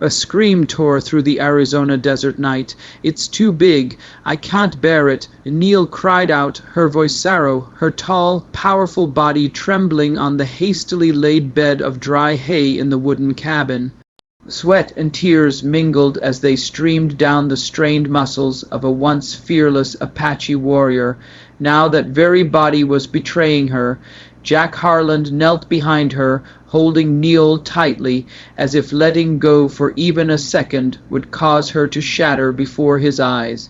A scream tore through the Arizona desert night. "It's too big. I can't bear it," Neol cried out, her voice sorrow, her tall, powerful body trembling on the hastily laid bed of dry hay in the wooden cabin. Sweat and tears mingled as they streamed down the strained muscles of a once fearless Apache warrior. Now that very body was betraying her. Jack Harland knelt behind her, holding Neol tightly, as if letting go for even a second would cause her to shatter before his eyes.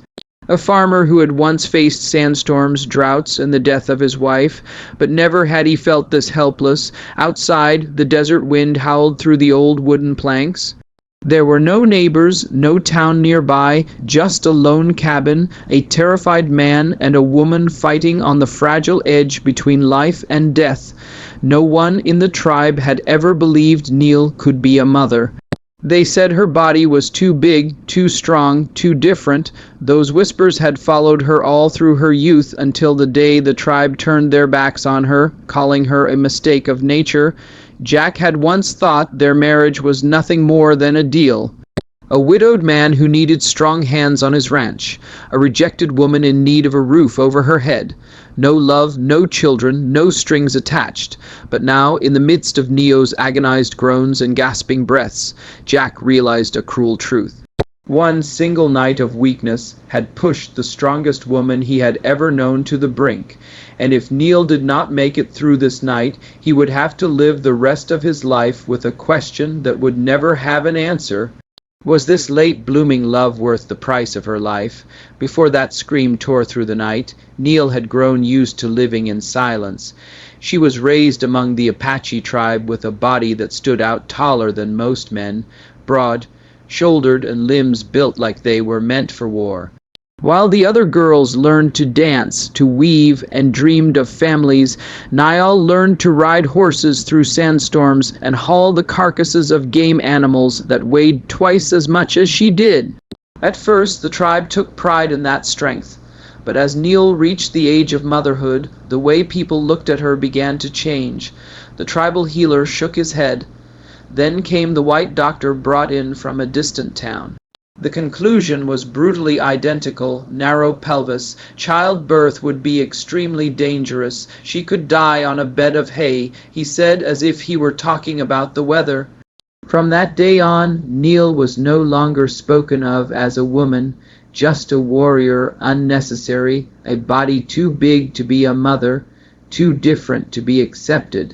A farmer who had once faced sandstorms, droughts, and the death of his wife, but never had he felt this helpless. Outside, the desert wind howled through the old wooden planks. There were no neighbors, no town nearby, just a lone cabin, a terrified man and a woman fighting on the fragile edge between life and death. No one in the tribe had ever believed Neol could be a mother. They said her body was too big, too strong, too different. Those whispers had followed her all through her youth until the day the tribe turned their backs on her, calling her a mistake of nature. Jack had once thought their marriage was nothing more than a deal. A widowed man who needed strong hands on his ranch. A rejected woman in need of a roof over her head. No love, no children, no strings attached. But now, in the midst of Neo's agonized groans and gasping breaths, Jack realized a cruel truth. One single night of weakness had pushed the strongest woman he had ever known to the brink, and if Neol did not make it through this night, he would have to live the rest of his life with a question that would never have an answer. Was this late blooming love worth the price of her life? Before that scream tore through the night, Neol had grown used to living in silence. She was raised among the Apache tribe with a body that stood out taller than most men, broad-shouldered and limbs built like they were meant for war. While the other girls learned to dance, to weave, and dreamed of families, Neol learned to ride horses through sandstorms and haul the carcasses of game animals that weighed twice as much as she did. At first, the tribe took pride in that strength. But as Neol reached the age of motherhood, the way people looked at her began to change. The tribal healer shook his head. Then came the white doctor brought in from a distant town. The conclusion was brutally identical: narrow pelvis. Childbirth would be extremely dangerous. She could die on a bed of hay, he said, as if he were talking about the weather. From that day on, Neol was no longer spoken of as a woman, just a warrior, unnecessary, a body too big to be a mother, too different to be accepted.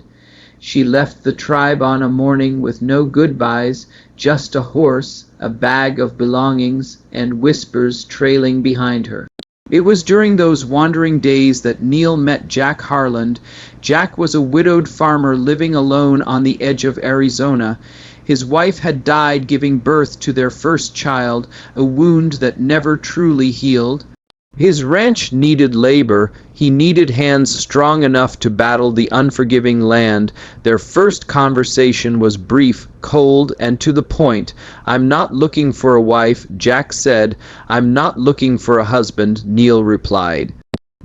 She left the tribe on a morning with no goodbyes, just a horse, a bag of belongings, and whispers trailing behind her. It was during those wandering days that Neol met Jack Harland. Jack was a widowed farmer living alone on the edge of Arizona. His wife had died giving birth to their first child, a wound that never truly healed. His ranch needed labor. He needed hands strong enough to battle the unforgiving land. Their first conversation was brief, cold, and to the point. "I'm not looking for a wife," Jack said. "I'm not looking for a husband," Neol replied.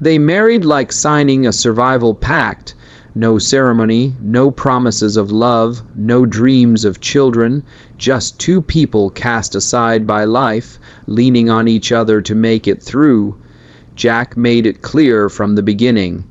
They married like signing a survival pact. No ceremony, no promises of love, no dreams of children, just two people cast aside by life, leaning on each other to make it through. Jack made it clear from the beginning.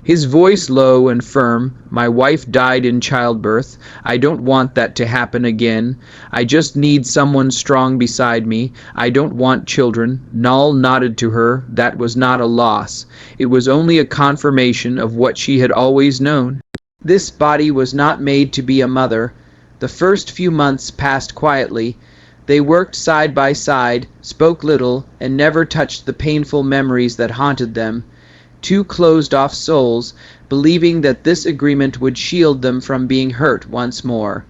His voice low and firm. "My wife died in childbirth. I don't want that to happen again. I just need someone strong beside me. I don't want children." Neol nodded to her. That was not a loss. It was only a confirmation of what she had always known. This body was not made to be a mother. The first few months passed quietly. They worked side by side, spoke little, and never touched the painful memories that haunted them. Two closed-off souls, believing that this agreement would shield them from being hurt once more.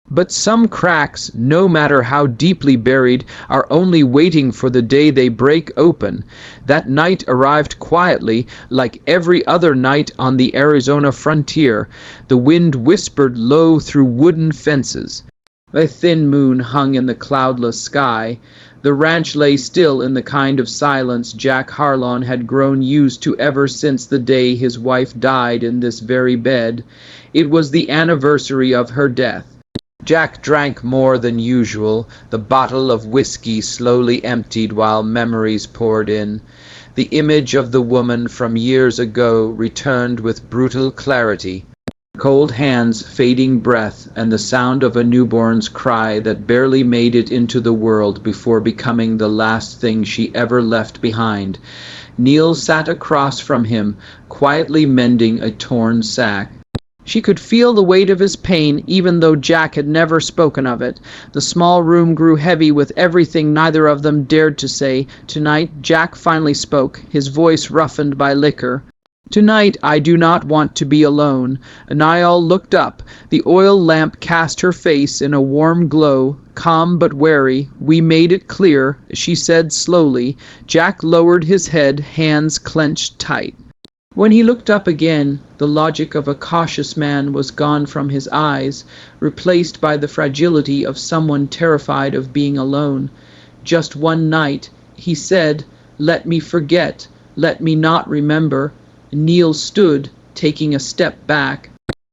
But some cracks, no matter how deeply buried, are only waiting for the day they break open. That night arrived quietly, like every other night on the Arizona frontier. The wind whispered low through wooden fences. A thin moon hung in the cloudless sky. The ranch lay still in the kind of silence Jack Harland had grown used to ever since the day his wife died in this very bed. It was the anniversary of her death. Jack drank more than usual. The bottle of whiskey slowly emptied while memories poured in. The image of the woman from years ago returned with brutal clarity. Cold hands, fading breath, and the sound of a newborn's cry that barely made it into the world before becoming the last thing she ever left behind. Neil sat across from him, quietly mending a torn sack. She could feel the weight of his pain, even though Jack had never spoken of it. The small room grew heavy with everything neither of them dared to say. Tonight, Jack finally spoke, his voice roughened by liquor. "Tonight I do not want to be alone." Neol looked up. The oil lamp cast her face in a warm glow, calm but wary. "We made it clear," she said slowly. Jack lowered his head, hands clenched tight. When he looked up again, the logic of a cautious man was gone from his eyes, replaced by the fragility of someone terrified of being alone. "Just one night," he said. "Let me forget. Let me not remember." Neil stood, taking a step back.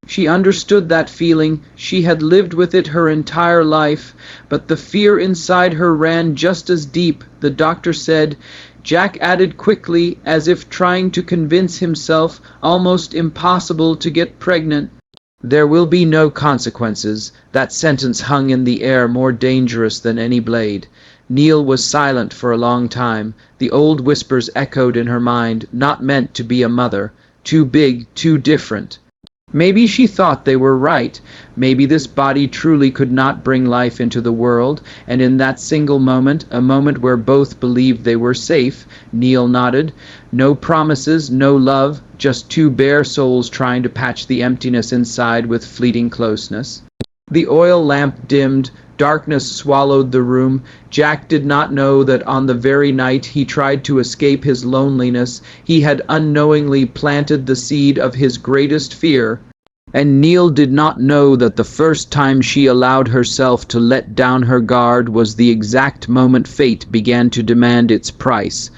She understood that feeling. She had lived with it her entire life, but the fear inside her ran just as deep. The doctor said. Jack added quickly, as if trying to convince himself, almost impossible to get pregnant. "There will be no consequences." That sentence hung in the air, more dangerous than any blade. Neil was silent for a long time. The old whispers echoed in her mind, not meant to be a mother. Too big, too different. Maybe she thought they were right. Maybe this body truly could not bring life into the world, and in that single moment, a moment where both believed they were safe, Neil nodded. No promises, no love, just two bare souls trying to patch the emptiness inside with fleeting closeness. The oil lamp dimmed. Darkness swallowed the room. Jack did not know that on the very night he tried to escape his loneliness, he had unknowingly planted the seed of his greatest fear. And Neil did not know that the first time she allowed herself to let down her guard was the exact moment fate began to demand its price.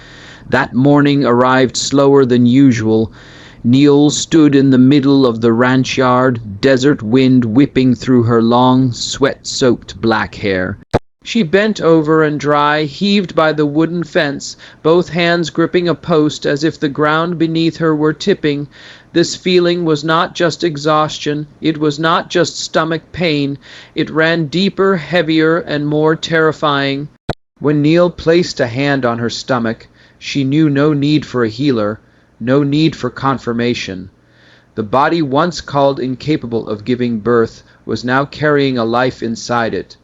That morning arrived slower than usual. Neol stood in the middle of the ranch yard, desert wind whipping through her long, sweat-soaked black hair. She bent over and dry, heaved by the wooden fence, both hands gripping a post as if the ground beneath her were tipping. This feeling was not just exhaustion, it was not just stomach pain, it ran deeper, heavier, and more terrifying. When Neil placed a hand on her stomach, she knew no need for a healer. No need for confirmation. The body once called incapable of giving birth was now carrying a life inside it.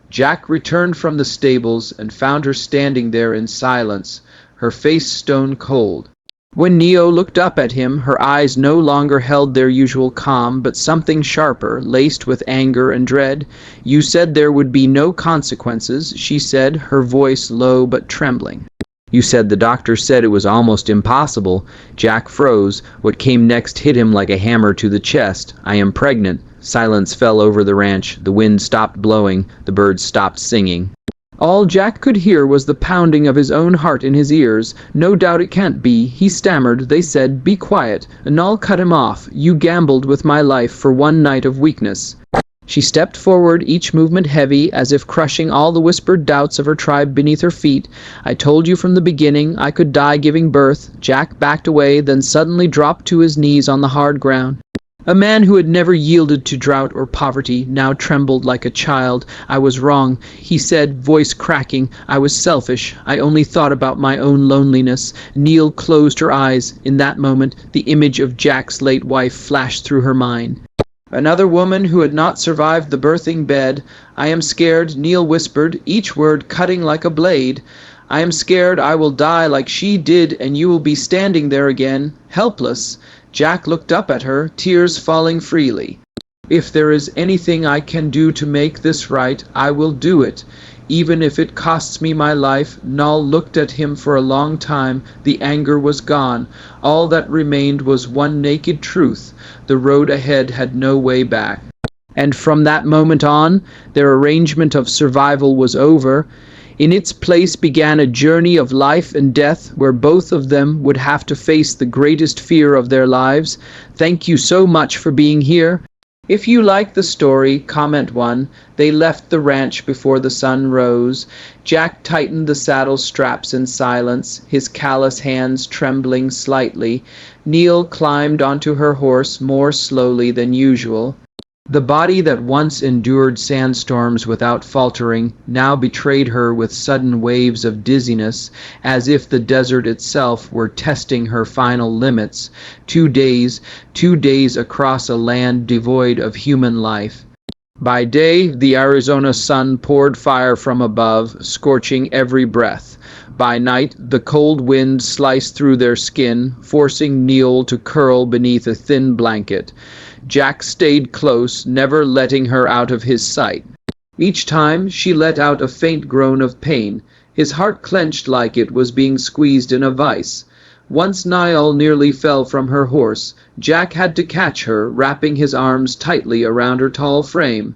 Jack returned from the stables and found her standing there in silence, her face stone cold. When Neo looked up at him, her eyes no longer held their usual calm, but something sharper, laced with anger and dread. "You said there would be no consequences," she said, her voice low but trembling. "You said the doctor said it was almost impossible." Jack froze. What came next hit him like a hammer to the chest. "I am pregnant." Silence fell over the ranch. The wind stopped blowing. The birds stopped singing. All Jack could hear was the pounding of his own heart in his ears. "No doubt it can't be," he stammered. "They said, 'Be quiet.' Neol cut him off. 'You gambled with my life for one night of weakness.'" She stepped forward, each movement heavy, as if crushing all the whispered doubts of her tribe beneath her feet. "I told you from the beginning I could die giving birth." Jack backed away, then suddenly dropped to his knees on the hard ground. A man who had never yielded to drought or poverty now trembled like a child. "I was wrong," he said, voice cracking. "I was selfish. I only thought about my own loneliness." Neil closed her eyes. In that moment, the image of Jack's late wife flashed through her mind. Another woman who had not survived the birthing bed. "I am scared," Neil whispered, each word cutting like a blade. "I am scared I will die like she did and you will be standing there again, helpless." Jack looked up at her, tears falling freely. "If there is anything I can do to make this right, I will do it. Even if it costs me my life." Neol looked at him for a long time. The anger was gone. All that remained was one naked truth. The road ahead had no way back. And from that moment on, their arrangement of survival was over. In its place began a journey of life and death where both of them would have to face the greatest fear of their lives. "Thank you so much for being here." If you like the story, comment 1. They left the ranch before the sun rose. Jack tightened the saddle straps in silence, his callous hands trembling slightly. Neol climbed onto her horse more slowly than usual. The body that once endured sandstorms without faltering now betrayed her with sudden waves of dizziness, as if the desert itself were testing her final limits. 2 days across a land devoid of human life. By day, the Arizona sun poured fire from above, scorching every breath. By night, the cold wind sliced through their skin, forcing Neol to curl beneath a thin blanket. Jack stayed close, never letting her out of his sight. Each time, she let out a faint groan of pain. His heart clenched like it was being squeezed in a vice. Once Neol nearly fell from her horse. Jack had to catch her, wrapping his arms tightly around her tall frame.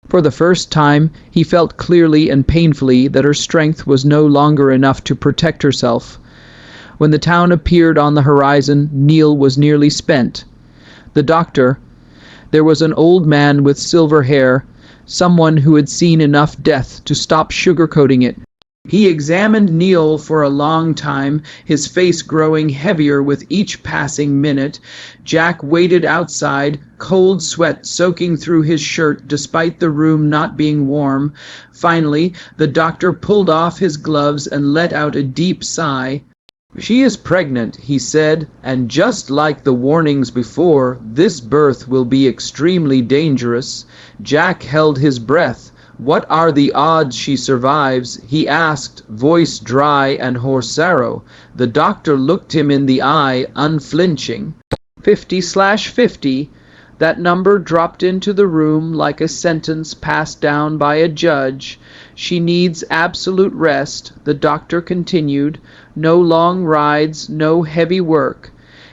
For the first time, he felt clearly and painfully that her strength was no longer enough to protect herself. When the town appeared on the horizon, Neol was nearly spent. The doctor, there was an old man with silver hair, someone who had seen enough death to stop sugarcoating it. He examined Neol for a long time, his face growing heavier with each passing minute. Jack waited outside, cold sweat soaking through his shirt despite the room not being warm. Finally, the doctor pulled off his gloves and let out a deep sigh. "She is pregnant," he said, "and just like the warnings before, this birth will be extremely dangerous." Jack held his breath. "What are the odds she survives?" he asked, voice dry and hoarse. The doctor looked him in the eye, unflinching. 50/50. That number dropped into the room like a sentence passed down by a judge. "She needs absolute rest," the doctor continued. "No long rides, no heavy work.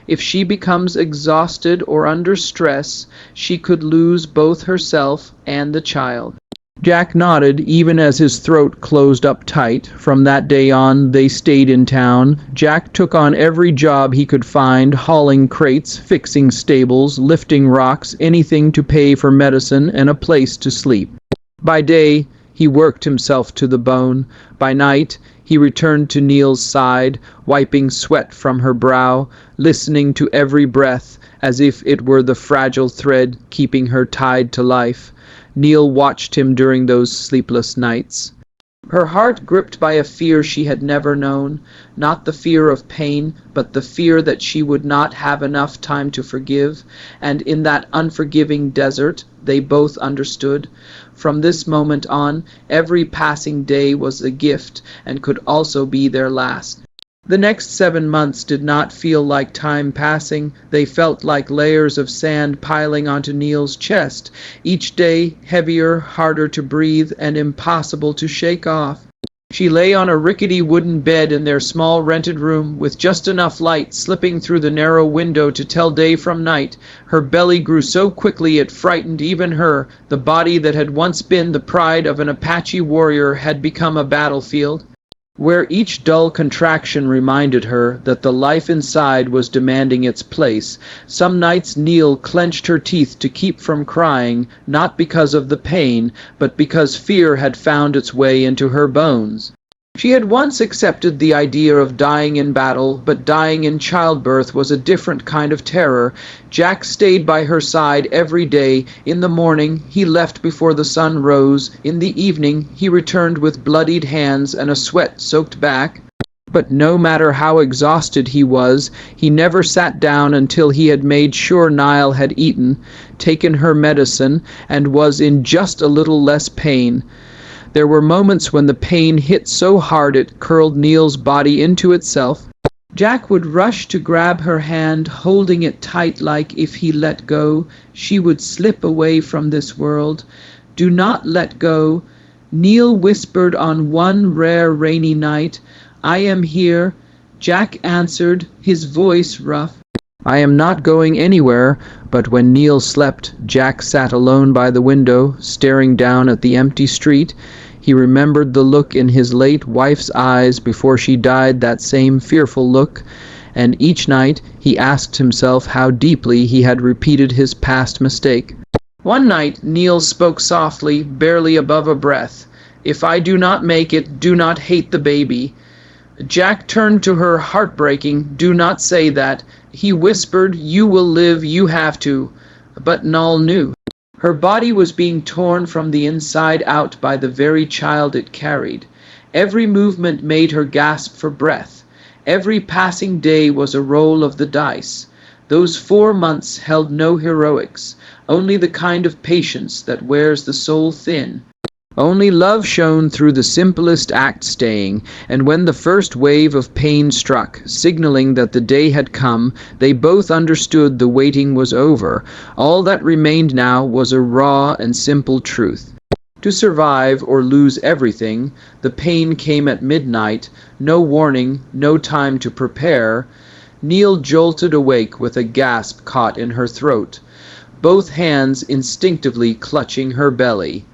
If she becomes exhausted or under stress, she could lose both herself and the child." Jack nodded, even as his throat closed up tight. From that day on, they stayed in town. Jack took on every job he could find, hauling crates, fixing stables, lifting rocks, anything to pay for medicine and a place to sleep. By day, he worked himself to the bone. By night, he returned to Neol's side, wiping sweat from her brow, listening to every breath, as if it were the fragile thread keeping her tied to life. Neol watched him during those sleepless nights. Her heart gripped by a fear she had never known, not the fear of pain, but the fear that she would not have enough time to forgive, and in that unforgiving desert, they both understood. From this moment on, every passing day was a gift, and could also be their last. The next 7 months did not feel like time passing. They felt like layers of sand piling onto Neol's chest, each day heavier, harder to breathe, and impossible to shake off. She lay on a rickety wooden bed in their small rented room, with just enough light slipping through the narrow window to tell day from night. Her belly grew so quickly it frightened even her. The body that had once been the pride of an Apache warrior had become a battlefield, where each dull contraction reminded her that the life inside was demanding its place. Some nights Neol clenched her teeth to keep from crying, not because of the pain, but because fear had found its way into her bones. She had once accepted the idea of dying in battle, but dying in childbirth was a different kind of terror. Jack stayed by her side every day. In the morning, he left before the sun rose. In the evening, he returned with bloodied hands and a sweat-soaked back. But no matter how exhausted he was, he never sat down until he had made sure Neol had eaten, taken her medicine, and was in just a little less pain. There were moments when the pain hit so hard it curled Neol's body into itself. Jack would rush to grab her hand, holding it tight like if he let go, she would slip away from this world. "Do not let go." Neol whispered on one rare rainy night. "I am here." Jack answered, his voice rough. "I am not going anywhere." But when Neol slept, Jack sat alone by the window, staring down at the empty street. He remembered the look in his late wife's eyes before she died, that same fearful look, and each night he asked himself how deeply he had repeated his past mistake. One night Neil spoke softly, barely above a breath. "If I do not make it, do not hate the baby." Jack turned to her, heartbreaking. "Do not say that." He whispered, "You will live, you have to." But Neol knew. Her body was being torn from the inside out by the very child it carried. Every movement made her gasp for breath. Every passing day was a roll of the dice. Those 4 months held no heroics, only the kind of patience that wears the soul thin. Only love shone through the simplest act staying, and when the first wave of pain struck, signaling that the day had come, they both understood the waiting was over. All that remained now was a raw and simple truth. To survive or lose everything, the pain came at midnight, no warning, no time to prepare. Neil jolted awake with a gasp caught in her throat, both hands instinctively clutching her belly.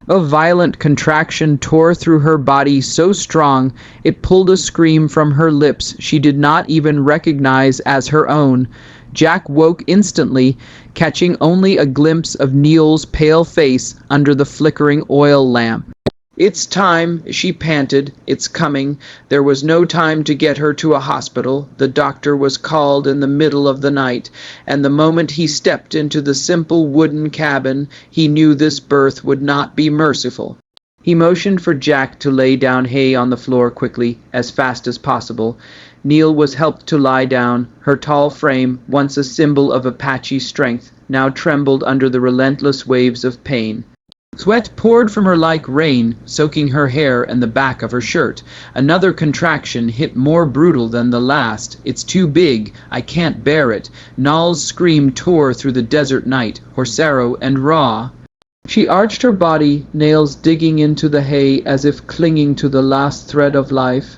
A violent contraction tore through her body so strong it pulled a scream from her lips she did not even recognize as her own. Jack woke instantly, catching only a glimpse of Neol's pale face under the flickering oil lamp. "It's time," she panted. "It's coming." There was no time to get her to a hospital. The doctor was called in the middle of the night, and the moment he stepped into the simple wooden cabin, he knew this birth would not be merciful. He motioned for Jack to lay down hay on the floor quickly, as fast as possible. Neol was helped to lie down. Her tall frame, once a symbol of Apache strength, now trembled under the relentless waves of pain. Sweat poured from her like rain, soaking her hair and the back of her shirt. Another contraction hit more brutal than the last. "It's too big. I can't bear it." Neol's scream tore through the desert night, hoarse and raw. She arched her body, nails digging into the hay as if clinging to the last thread of life.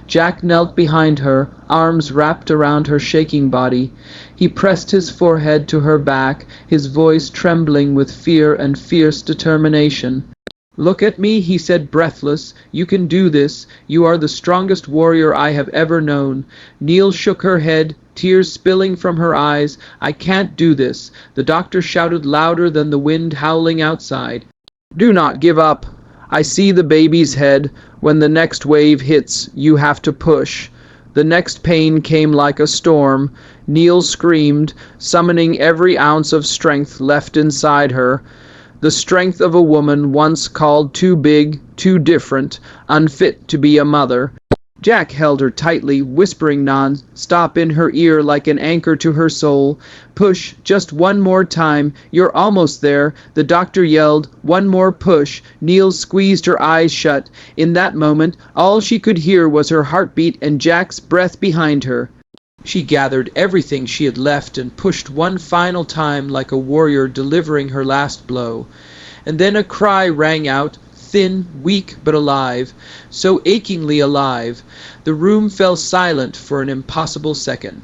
Jack knelt behind her, arms wrapped around her shaking body. He pressed his forehead to her back, his voice trembling with fear and fierce determination. "Look at me," he said, breathless. "You can do this. You are the strongest warrior I have ever known." Neol shook her head, tears spilling from her eyes. "I can't do this." The doctor shouted louder than the wind howling outside. "Do not give up. I see the baby's head. When the next wave hits, you have to push." The next pain came like a storm. Neol screamed, summoning every ounce of strength left inside her. The strength of a woman once called too big, too different, unfit to be a mother. Jack held her tightly, whispering non-stop in her ear like an anchor to her soul. "Push, just one more time. You're almost there." The doctor yelled, "One more push." Neol squeezed her eyes shut. In that moment, all she could hear was her heartbeat and Jack's breath behind her. She gathered everything she had left and pushed one final time like a warrior delivering her last blow. And then a cry rang out, thin, weak, but alive, so achingly alive. The room fell silent for an impossible second.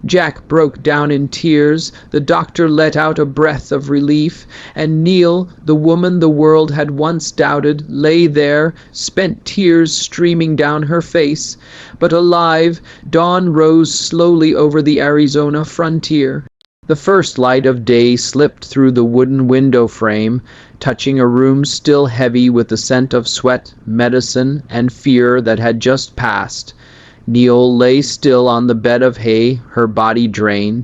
Jack broke down in tears. The doctor let out a breath of relief, and Neol, the woman the world had once doubted, lay there, spent tears streaming down her face. But alive, dawn rose slowly over the Arizona frontier. The first light of day slipped through the wooden window frame, touching a room still heavy with the scent of sweat, medicine, and fear that had just passed. Neol lay still on the bed of hay, her body drained,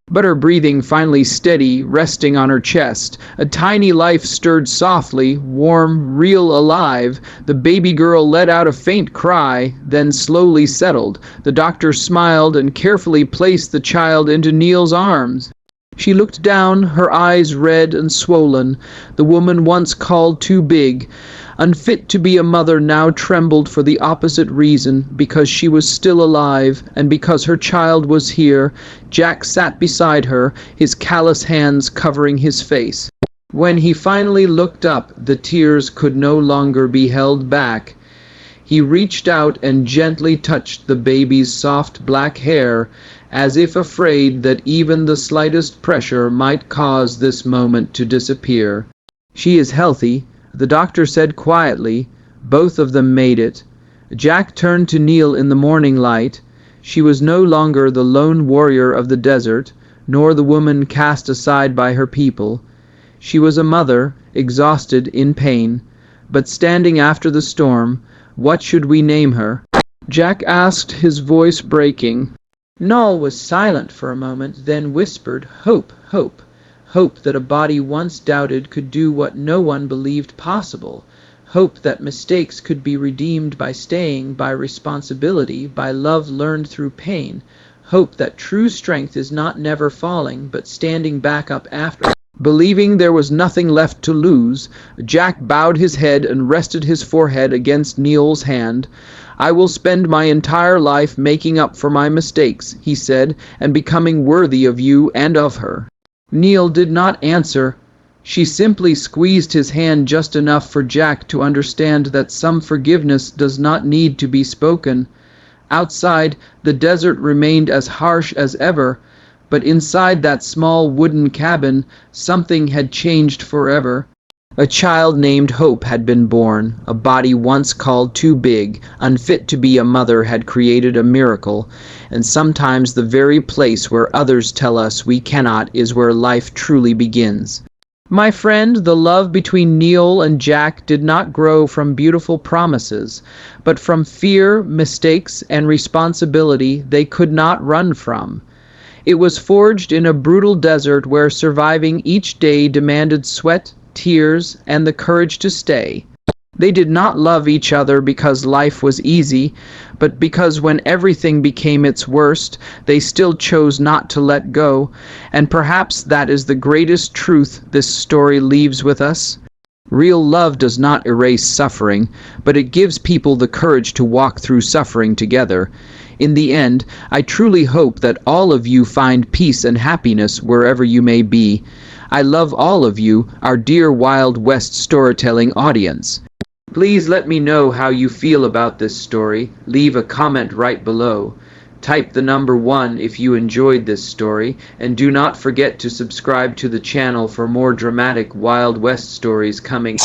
but her breathing finally steady, resting on her chest. A tiny life stirred softly, warm, real, alive. The baby girl let out a faint cry, then slowly settled. The doctor smiled and carefully placed the child into Neol's arms. She looked down, her eyes red and swollen. The woman once called too big, unfit to be a mother, now trembled for the opposite reason, because she was still alive, and because her child was here. Jack sat beside her, his callous hands covering his face. When he finally looked up, the tears could no longer be held back. He reached out and gently touched the baby's soft black hair, as if afraid that even the slightest pressure might cause this moment to disappear. "She is healthy," the doctor said quietly. Both of them made it. Jack turned to Neol in the morning light. She was no longer the lone warrior of the desert, nor the woman cast aside by her people. She was a mother, exhausted, in pain, but standing after the storm. What should we name her? Jack asked, his voice breaking. Neol was silent for a moment, then whispered, Hope, hope. Hope that a body once doubted could do what no one believed possible. Hope that mistakes could be redeemed by staying, by responsibility, by love learned through pain. Hope that true strength is not never falling, but standing back up after. Believing there was nothing left to lose, Jack bowed his head and rested his forehead against Neol's hand. I will spend my entire life making up for my mistakes, he said, and becoming worthy of you and of her. Neol did not answer. She simply squeezed his hand just enough for Jack to understand that some forgiveness does not need to be spoken. Outside, the desert remained as harsh as ever, but inside that small wooden cabin, something had changed forever. A child named Hope had been born. A body once called too big, unfit to be a mother, had created a miracle. And sometimes the very place where others tell us we cannot is where life truly begins. My friend, the love between Neol and Jack did not grow from beautiful promises, but from fear, mistakes, and responsibility they could not run from. It was forged in a brutal desert where surviving each day demanded sweat, tears, and the courage to stay. They did not love each other because life was easy, but because when everything became its worst, they still chose not to let go, and perhaps that is the greatest truth this story leaves with us. Real love does not erase suffering, but it gives people the courage to walk through suffering together. In the end, I truly hope that all of you find peace and happiness wherever you may be. I love all of you, our dear Wild West storytelling audience. Please let me know how you feel about this story. Leave a comment right below. Type the number 1 if you enjoyed this story, and do not forget to subscribe to the channel for more dramatic Wild West stories coming.